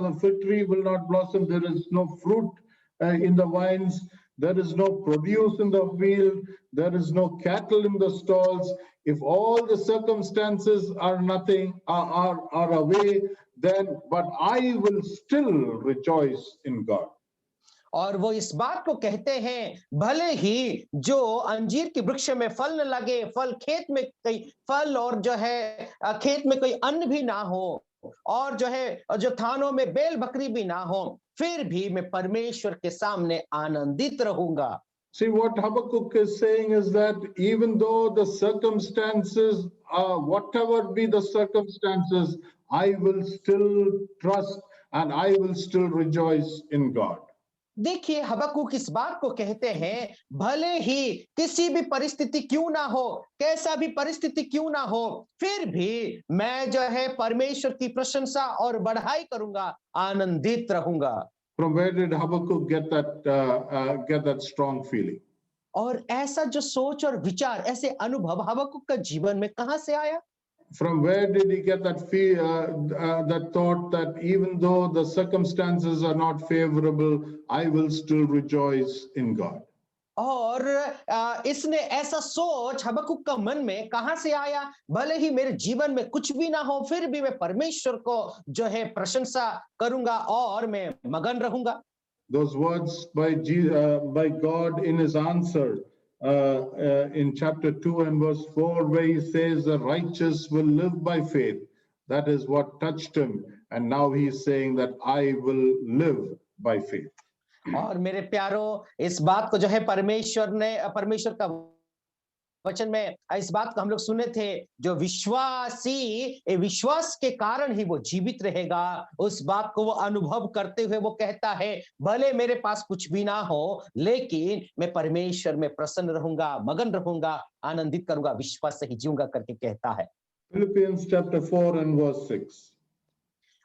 the fig tree will not blossom, there is no fruit in the vines, there is no produce in the field, there is no cattle in the stalls. If all the circumstances are nothing, are away, then but I will still rejoice in God. और वो इस बात को कहते हैं, भले ही जो अंजीर के वृक्ष में फल न लगे, खेत में कई फल और जो है खेत में कोई अन्न भी ना हो, और जो है जो थानों में बैल बकरी भी ना हो, फिर भी मैं परमेश्वर के सामने आनंदित रहूंगा। See, what Habakkuk is saying is that even though the circumstances are whatever be the circumstances, I will still trust and I will still rejoice in God. देखिए हबक्कुक इस बात को कहते हैं, भले ही किसी भी परिस्थिति क्यों ना हो, कैसा भी परिस्थिति क्यों ना हो, फिर भी मैं जो है परमेश्वर की प्रशंसा और बढ़ाई करूंगा, आनंदित रहूंगा। From where did Habakkuk get that strong feeling? और ऐसा जो सोच और विचार, ऐसे अनुभव हबक्कुक का जीवन में कहां से आया? From where did he get that that thought that even though the circumstances are not favorable, I will still rejoice in God? और इसने ऐसा सोच हबक्कुक का मन में कहां से आया? भले ही मेरे जीवन में कुछ भी ना हो, फिर भी मैं परमेश्वर को जो है प्रशंसा करूंगा और मैं मगन रहूंगा। Those words by God in his answer in chapter 2 and verse 4, where he says the righteous will live by faith. That is what touched him. And now he is saying that I will live by faith. और मेरे प्यारो, इस बात को जो है परमेश्वर का वचन में इस बात को हम लोग सुने थे, जो विश्वासी विश्वास के कारण ही वो जीवित रहेगा, उस बात को वो अनुभव करते हुए वो कहता है, भले मेरे पास कुछ भी ना हो, लेकिन मैं परमेश्वर में प्रसन्न रहूंगा, मगन रहूंगा, आनंदित करूंगा, विश्वास से ही जीऊंगा करके कहता है। Philippians chapter 4 and verse 6.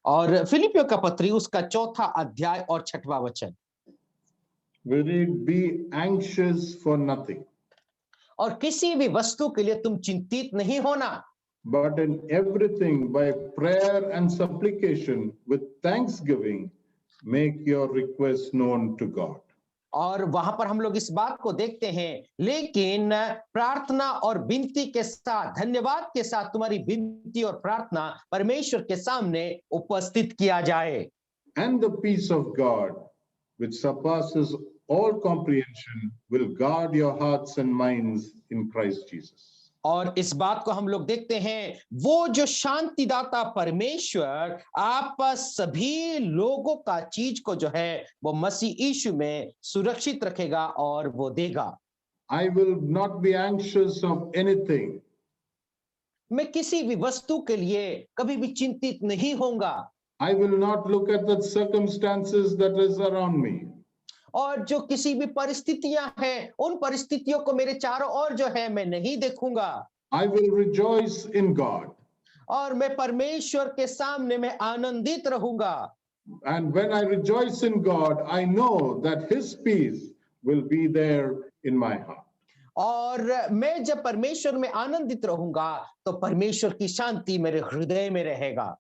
और फिलिपियों का पत्री उसका 4 अध्याय और 6वां वचन। We read, be anxious for nothing. और किसी भी वस्तु के लिए तुम चिंतित नहीं होना, but in everything by prayer and supplication with thanksgiving make your requests known to God. और वहां पर हम लोग इस बात को देखते हैं, लेकिन प्रार्थना और विनती के साथ, धन्यवाद के साथ तुम्हारी विनती और प्रार्थना परमेश्वर के सामने उपस्थित किया जाए। And the peace of God, which surpasses all comprehension, will guard your hearts and minds in Christ Jesus. और इस बात को हम लोग देखते हैं, वो जो शांतिदाता परमेश्वर आप सभी लोगों का चीज को जो है वो मसीह यीशु में सुरक्षित रखेगा और वो देगा। I will not be anxious of anything. मैं किसी भी वस्तु के लिए कभी भी चिंतित नहीं होऊंगा। I will not look at the circumstances that is around me. और जो किसी भी परिस्थितियां हैं, उन परिस्थितियों को मेरे चारों ओर जो है मैं नहीं देखूंगा। I will rejoice in God. और मैं परमेश्वर के सामने मैं आनंदित रहूंगा। And when I rejoice in God, I know that His peace will be there in my heart. और मैं जब परमेश्वर में आनंदित रहूंगा, तो परमेश्वर की शांति मेरे हृदय में रहेगा।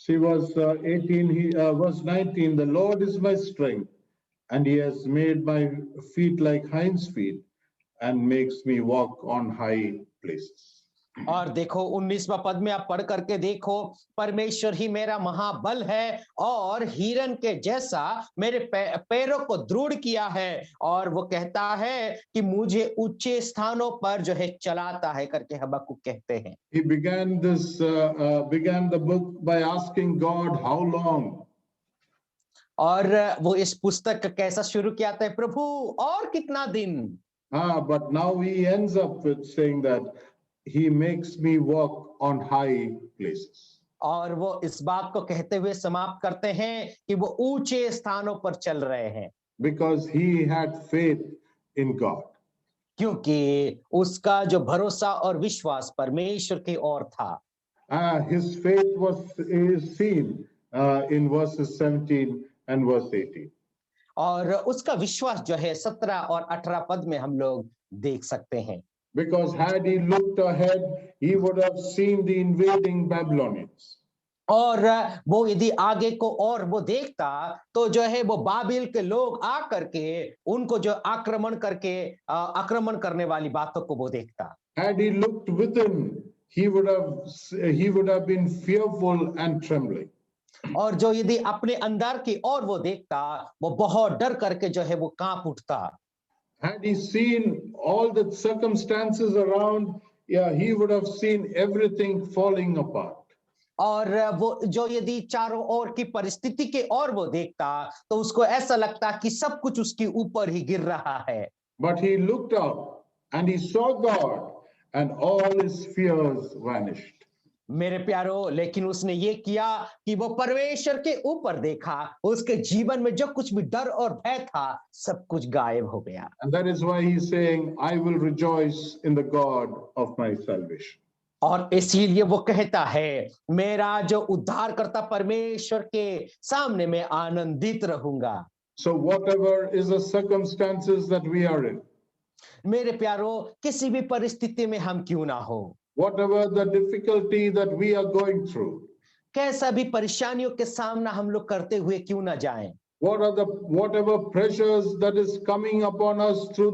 See, verse 18, verse 19, the Lord is my strength, and he has made my feet like hinds feet, and makes me walk on high places. और देखो 19वां पद में आप पढ़ करके देखो, परमेश्वर ही मेरा महाबल है और हिरन के जैसा मेरे पैरों को दृढ़ किया है, और वो कहता है कि मुझे ऊंचे स्थानों पर जो है चलाता है करके हबक्कुक कहते हैं। He began the book by asking God, how long? और वो इस पुस्तक कैसा शुरू किया था, प्रभु और कितना दिन? But now he ends up with saying that he makes me walk on high places. और वो इस बात को कहते हुए समाप्त करते हैं कि वो ऊंचे स्थानों पर चल रहे हैं, Because he had faith in God. क्योंकि उसका जो भरोसा और विश्वास परमेश्वर की ओर था। His faith is seen in verses 17 and verse 18. और उसका विश्वास जो है 17 और 18 पद में हम लोग देख सकते हैं। Because had he looked ahead, he would have seen the invading Babylonians. और वो यदि आगे को और वो देखता तो जो है वो बाबिल के लोग आ करके उनको जो आक्रमण करने वाली बातों को वो देखता। Had he looked within, he would have been fearful and trembling. और जो यदि अपने अंदर की ओर वो देखता, वो बहुत डर करके जो है वो कांप उठता। Had he seen all the circumstances around, he would have seen everything falling apart. और वो जो यदि चारों ओर की परिस्थिति के ओर वो देखता तो उसको ऐसा लगता कि सब कुछ उसके ऊपर ही गिर रहा है। But he looked up and he saw God, and all his fears vanished. मेरे प्यारो, लेकिन उसने ये किया कि वो परमेश्वर के ऊपर देखा, उसके जीवन में जो कुछ भी डर और भय था सब कुछ गायब हो गया। And that is why he's saying, I will rejoice in the God of my salvation. और इसीलिए वो कहता है, मेरा जो उद्धारकर्ता परमेश्वर के सामने मैं आनंदित रहूंगा। So whatever is the circumstances that we are in, मेरे प्यारो, किसी भी परिस्थिति में हम क्यों ना हो, whatever the difficulty that we are going through, कैसा भी परेशानियों के सामना हम लोग करते हुए क्यों ना जाएं, whatever pressures that is coming upon us through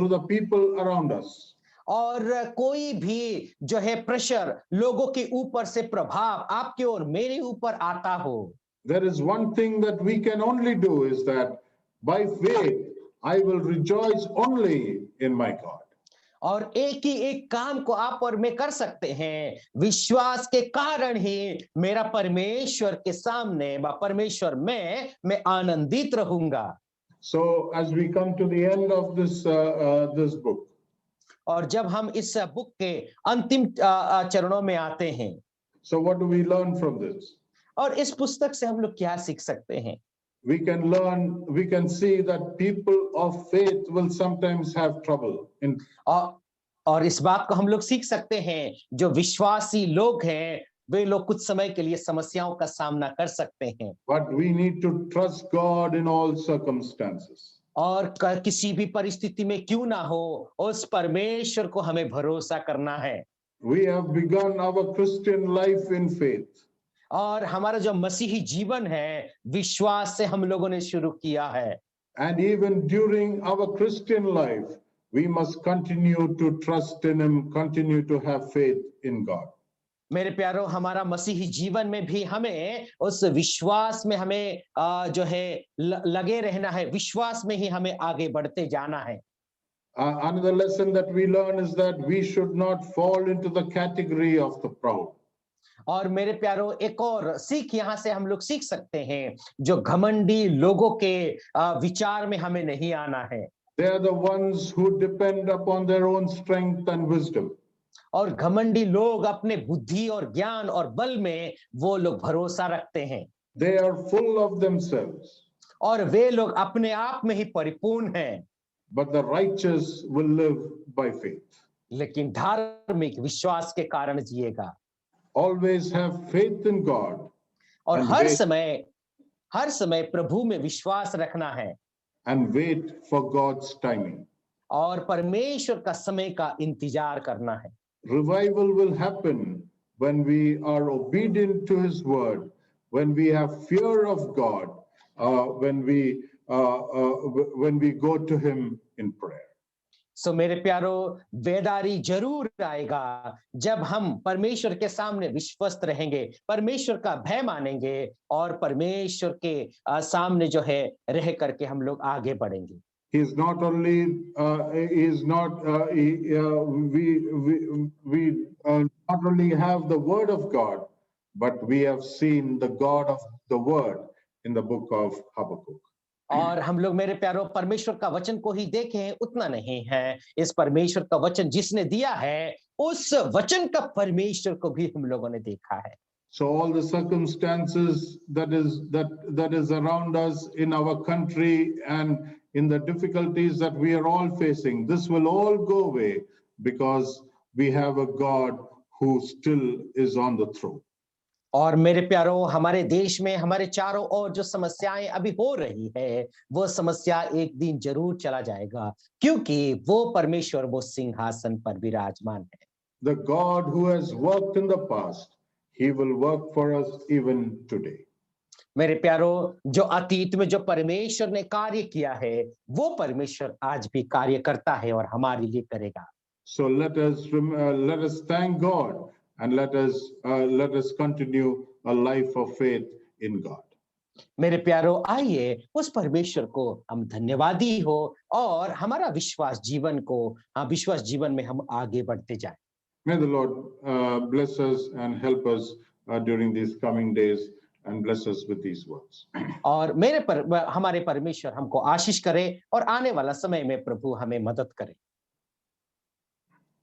the people around us, और कोई भी जो है प्रेशर लोगों के ऊपर से प्रभाव आपके और मेरे ऊपर आता हो, there is one thing that we can only do is that by faith I will rejoice only in my God. और एक ही एक काम को आप और मैं कर सकते हैं, विश्वास के कारण ही मेरा परमेश्वर के सामने परमेश्वर में मैं आनंदित रहूंगा। So as we come to the end of this book, और जब हम इस बुक के अंतिम चरणों में आते हैं, so what do we learn from this? और इस पुस्तक से हम लोग क्या सीख सकते हैं? We can see that people of faith will sometimes have trouble in. और इस बात को हम लोग सीख सकते हैं, जो विश्वासी लोग हैं वे लोग कुछ समय के लिए समस्याओं का सामना कर सकते हैं। But we need to trust God in all circumstances. और किसी भी परिस्थिति में क्यों ना हो, उस परमेश्वर को हमें भरोसा करना है। We have begun our Christian life in faith. और हमारा जो मसीही जीवन है विश्वास से हम लोगों ने शुरू किया है। And even during our Christian life, we must continue to trust in Him, continue to have faith in God. मेरे प्यारो, हमारा मसीही जीवन में भी हमें उस विश्वास में हमें जो है लगे रहना है, विश्वास में ही हमें आगे बढ़ते जाना है। Another lesson that we learn is that we should not fall into the category of the proud. और मेरे प्यारो, एक और सीख यहाँ से हम लोग सीख सकते हैं, जो घमंडी लोगों के विचार में हमें नहीं आना है। They are the ones who depend upon their own strength and wisdom. और घमंडी लोग अपने बुद्धि और ज्ञान और बल में वो लोग भरोसा रखते हैं। They are full of themselves. और वे लोग अपने आप में ही परिपूर्ण हैं। But the righteous will live by faith. लेकिन धार्मिक विश्वास के कारण जिएगा। Always have faith in God. और हर समय प्रभु में विश्वास रखना है। And wait for God's timing. और परमेश्वर का समय का इंतजार करना है। Revival will happen when we are obedient to His word, when we have fear of God, when we go to Him in prayer. सो मेरे प्यारो, बेदारी जरूर आएगा जब हम परमेश्वर के सामने विश्वस्त रहेंगे, परमेश्वर का भय मानेंगे और परमेश्वर के सामने जो है रह करके हम लोग आगे बढ़ेंगे। He is not only we not only have the word of God, but we have seen the God of the word in the book of Habakkuk. और हम लोग मेरे प्यारो परमेश्वर का वचन को ही देखें उतना नहीं है, इस परमेश्वर का वचन जिसने दिया है उस वचन का परमेश्वर को भी हम लोगों ने देखा है। So all the circumstances that is around us in our country and in the difficulties that we are all facing, this will all go away because we have a God who still is on the throne. और मेरे प्यारो, हमारे देश में हमारे चारों ओर जो समस्याएं अभी हो रही है, वो समस्या एक दिन जरूर चला जाएगा, क्योंकि वो परमेश्वर वो सिंहासन पर विराजमान है। The God who has worked in the past, He will work for us even today. मेरे प्यारो, जो अतीत में जो परमेश्वर ने कार्य किया है, वो परमेश्वर आज भी कार्य करता है और हमारे लिए करेगा। So let us thank God and let us continue a life of faith in God. मेरे प्यारो, आइए उस परमेश्वर को हम धन्यवादी हो और हमारा विश्वास जीवन में हम आगे बढ़ते जाएं। May the Lord bless us and help us during these coming days and bless us with these words. और हमारे परमेश्वर हमको आशीष करे और आने वाला समय में प्रभु हमें मदद करे।